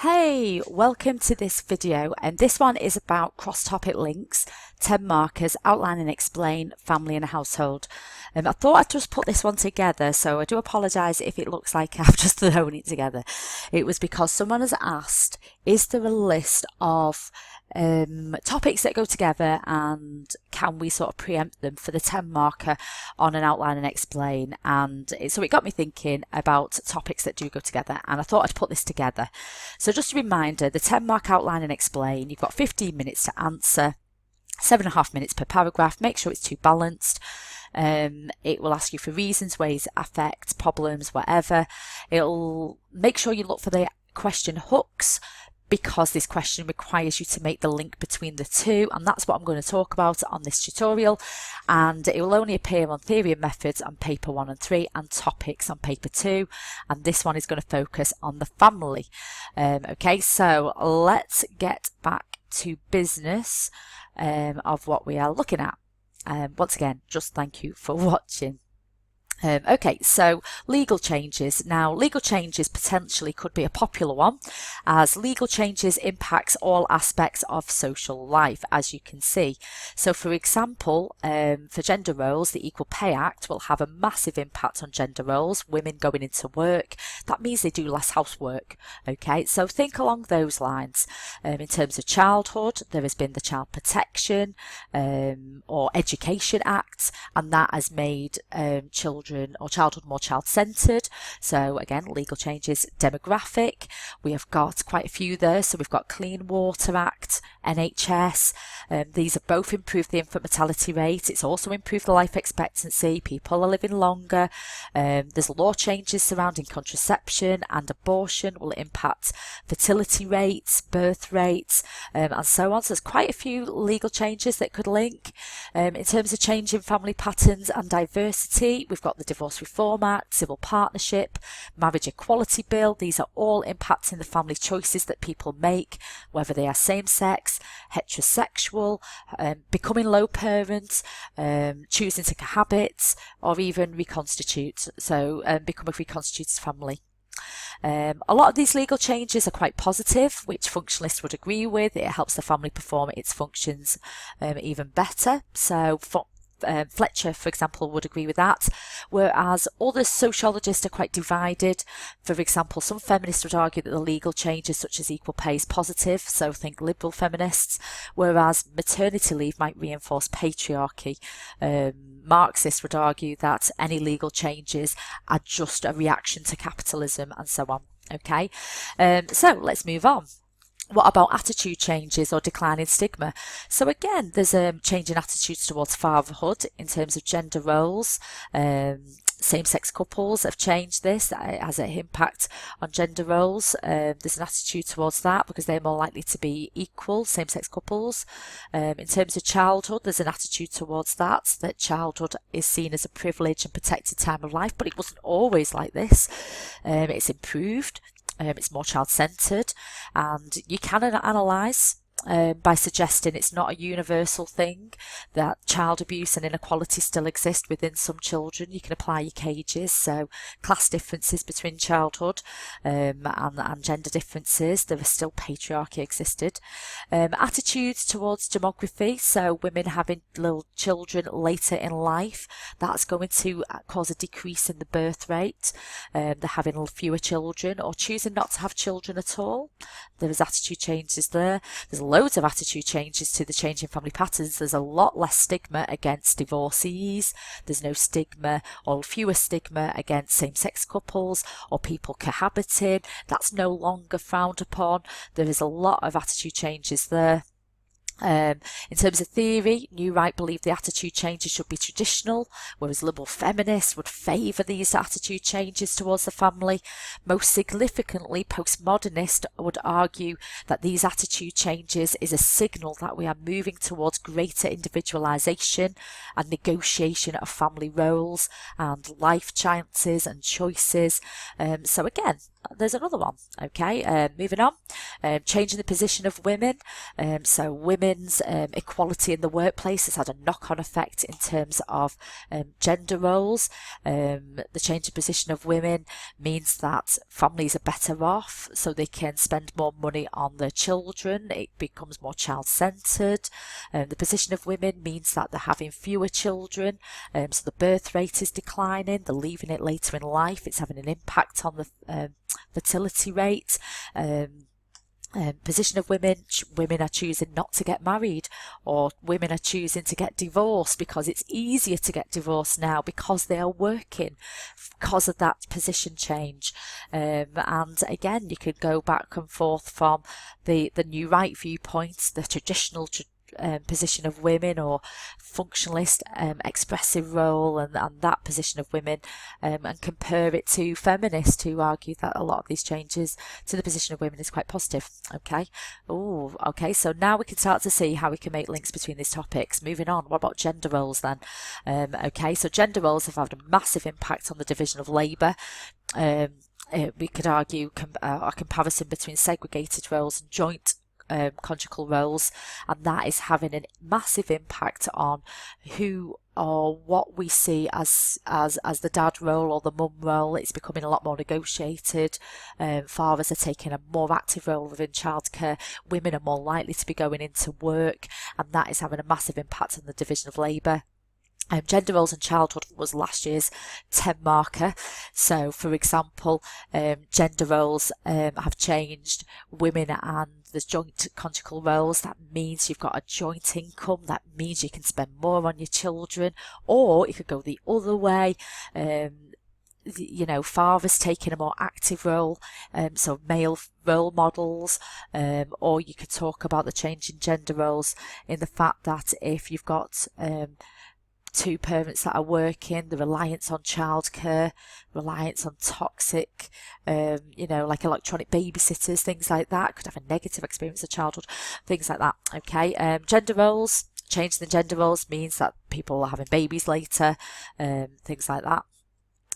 Hey, welcome to this video, and this one is about cross-topic links, 10 markers, outline and explain, family and household. I thought I'd just put this one together, so I do apologise if it looks like I've just thrown it together. It was because someone has asked, is there a list of topics that go together and can we sort of preempt them for the 10 marker on an outline and explain? And so it got me thinking about topics that do go together, and I thought I'd put this together. So just a reminder, the 10 mark outline and explain, you've got 15 minutes to answer, 7.5 minutes per paragraph. Make sure it's too balanced. It will ask you for reasons, ways, affects, problems, whatever. It'll make sure you look for the question hooks, because this question requires you to make the link between the two, and that's what I'm going to talk about on this tutorial. And it will only appear on theory and methods on paper 1 and 3 and topics on paper 2, and this one is going to focus on the family. Okay, so let's get back to business of what we are looking at. Once again, just thank you for watching. Okay, so legal changes. Now, legal changes potentially could be a popular one, as legal changes impacts all aspects of social life, as you can see. So, for example, for gender roles, the Equal Pay Act will have a massive impact on gender roles, women going into work. That means they do less housework. Okay, so think along those lines. In terms of childhood, there has been the Child Protection or Education Act, and that has made children or childhood more child-centred. So again, legal changes. Demographic, we have got quite a few there. So we've got Clean Water Act, NHS. These have both improved the infant mortality rate. It's also improved the life expectancy. People are living longer. There's law changes surrounding contraception and abortion will impact fertility rates, birth rates, and so on. So there's quite a few legal changes that could link. In terms of changing family patterns and diversity, we've got the Divorce Reform Act, Civil Partnership, Marriage Equality Bill. These are all impacting the family choices that people make, whether they are same-sex, heterosexual, becoming low parents, choosing to cohabit, or even reconstitute, so become a reconstituted family. A lot of these legal changes are quite positive, which functionalists would agree with. It helps the family perform its functions even better. So Fletcher, for example, would agree with that, whereas other sociologists are quite divided. For example, some feminists would argue that the legal changes such as equal pay is positive, so think liberal feminists, whereas maternity leave might reinforce patriarchy. Marxists would argue that any legal changes are just a reaction to capitalism, and so on. Okay, so let's move on. What about attitude changes or declining stigma? So again, there's a change in attitudes towards fatherhood in terms of gender roles. Same-sex couples have changed this. It has an impact on gender roles. There's an attitude towards that because they're more likely to be equal, same-sex couples. In terms of childhood, there's an attitude towards that childhood is seen as a privileged and protected time of life, but it wasn't always like this. It's improved. It's more child-centred, and you can analyse by suggesting it's not a universal thing, that child abuse and inequality still exist within some children. You can apply your cages, so class differences between childhood and gender differences. There is still patriarchy existed. Attitudes towards demography, so women having little children later in life, that's going to cause a decrease in the birth rate. They're having fewer children or choosing not to have children at all. There is attitude changes there. There's loads of attitude changes to the change in family patterns. There's a lot less stigma against divorcees. There's no stigma or fewer stigma against same-sex couples or people cohabiting. That's no longer frowned upon. There is a lot of attitude changes there. In terms of theory, New Right believed the attitude changes should be traditional, whereas liberal feminists would favour these attitude changes towards the family. Most significantly, postmodernists would argue that these attitude changes is a signal that we are moving towards greater individualisation and negotiation of family roles and life chances and choices. So again, there's another one. Okay, moving on. changing the position of women. So women's equality in the workplace has had a knock-on effect in terms of gender roles. The change in position of women means that families are better off, so they can spend more money on their children. It becomes more child-centred. The position of women means that they're having fewer children, so the birth rate is declining, they're leaving it later in life. It's having an impact on the fertility rate. Position of women are choosing not to get married, or women are choosing to get divorced because it's easier to get divorced now because they are working, because of that position change. And again, you could go back and forth from the new right viewpoints, the traditional position of women, or functionalist expressive role, and that position of women, and compare it to feminists who argue that a lot of these changes to the position of women is quite positive. Okay, so now we can start to see how we can make links between these topics. Moving on, what about gender roles then? Okay, so gender roles have had a massive impact on the division of labour. We could argue a comparison between segregated roles and joint conjugal roles, and that is having a massive impact on who or what we see as the dad role or the mum role. It's becoming a lot more negotiated. Fathers are taking a more active role within childcare. Women are more likely to be going into work, and that is having a massive impact on the division of labour. Gender roles and childhood was last year's 10 marker. So, for example, gender roles have changed. Women and the joint conjugal roles, that means you've got a joint income. That means you can spend more on your children. Or it could go the other way. Fathers taking a more active role, so male role models, or you could talk about the change in gender roles in the fact that if you've got two parents that are working, the reliance on childcare, reliance on toxic, like electronic babysitters, things like that, could have a negative experience of childhood, things like that. Okay, gender roles, changing the gender roles means that people are having babies later, things like that.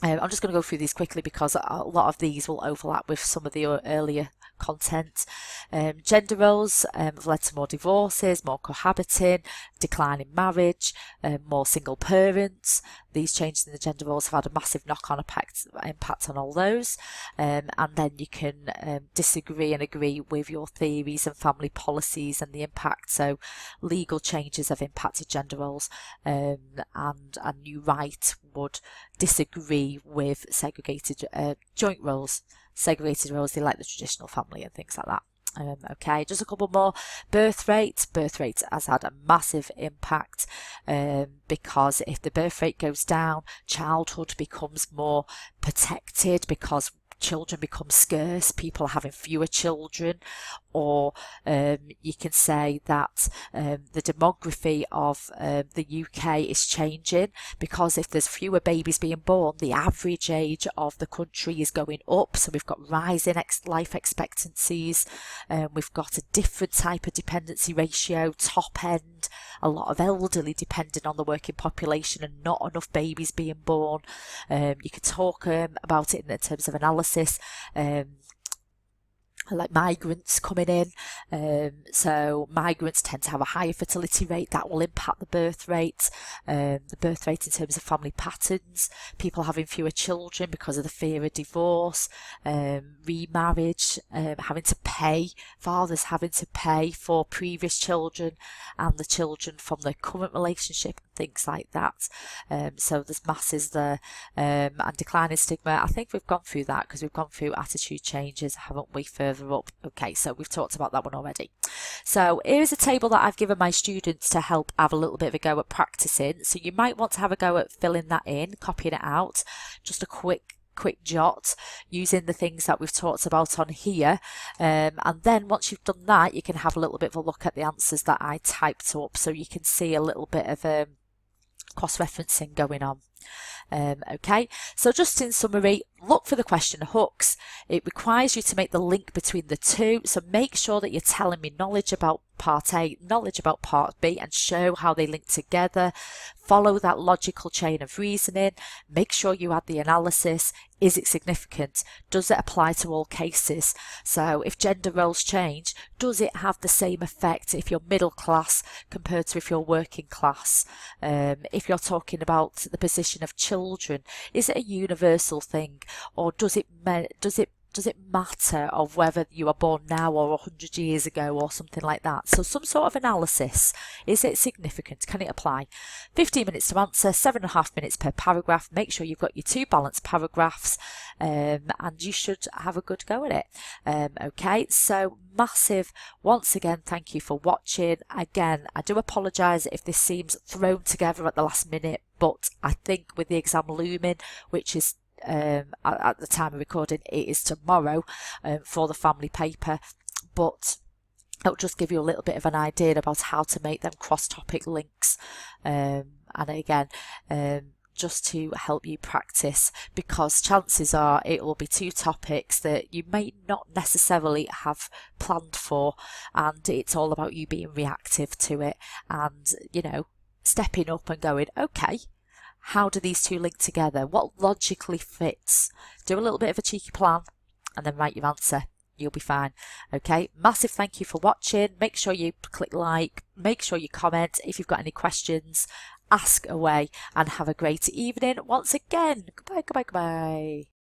I'm just going to go through these quickly because a lot of these will overlap with some of the earlier content. Gender roles have led to more divorces, more cohabiting, decline in marriage, more single parents. These changes in the gender roles have had a massive knock-on impact on all those. And then you can disagree and agree with your theories and family policies and the impact. So legal changes have impacted gender roles, and a new right would disagree with segregated joint roles. Segregated roles, they like the traditional family and things like that. Okay, just a couple more. Birth rate has had a massive impact, because if the birth rate goes down, childhood becomes more protected because children become scarce, people are having fewer children, or you can say that the demography of the UK is changing, because if there's fewer babies being born, the average age of the country is going up, so we've got rising life expectancies, we've got a different type of dependency ratio, top end, a lot of elderly depending on the working population and not enough babies being born. You could talk about it in terms of analysis, like migrants coming in. So migrants tend to have a higher fertility rate. That will impact the birth rate. The birth rate in terms of family patterns, people having fewer children because of the fear of divorce, remarriage, having to pay, fathers having to pay for previous children and the children from their current relationship, things like that. So there's masses there, and declining stigma. I think we've gone through that because we've gone through attitude changes, haven't we, further up? Okay, so we've talked about that one already. So here's a table that I've given my students to help have a little bit of a go at practicing. So you might want to have a go at filling that in, copying it out, just a quick jot using the things that we've talked about on here, and then once you've done that, you can have a little bit of a look at the answers that I typed up, so you can see a little bit of cross-referencing going on. Okay, so just in summary, look for the question hooks. It requires you to make the link between the two, so make sure that you're telling me knowledge about part A, knowledge about part B, and show how they link together. Follow that logical chain of reasoning. Make sure you add the analysis. Is it significant? Does it apply to all cases? So if gender roles change, does it have the same effect if you're middle class compared to if you're working class? If you're talking about the position of children, is it a universal thing, or does it matter of whether you are born now or 100 years ago or something like that? So some sort of analysis. Is it significant? Can it apply? 15 minutes to answer, 7.5 minutes per paragraph. Make sure you've got your 2 balanced paragraphs, and you should have a good go at it. Okay, so massive, once again, thank you for watching. Again, I do apologise if this seems thrown together at the last minute, but I think with the exam looming, which is at the time of recording, it is tomorrow for the family paper, but it'll just give you a little bit of an idea about how to make them cross-topic links, and again, just to help you practice, because chances are it will be 2 topics that you may not necessarily have planned for, and it's all about you being reactive to it and, you know, stepping up and going, okay, how do these 2 link together? What logically fits? Do a little bit of a cheeky plan and then write your answer. You'll be fine. Okay, massive thank you for watching. Make sure you click like, make sure you comment. If you've got any questions, ask away, and have a great evening once again. Goodbye, goodbye, goodbye.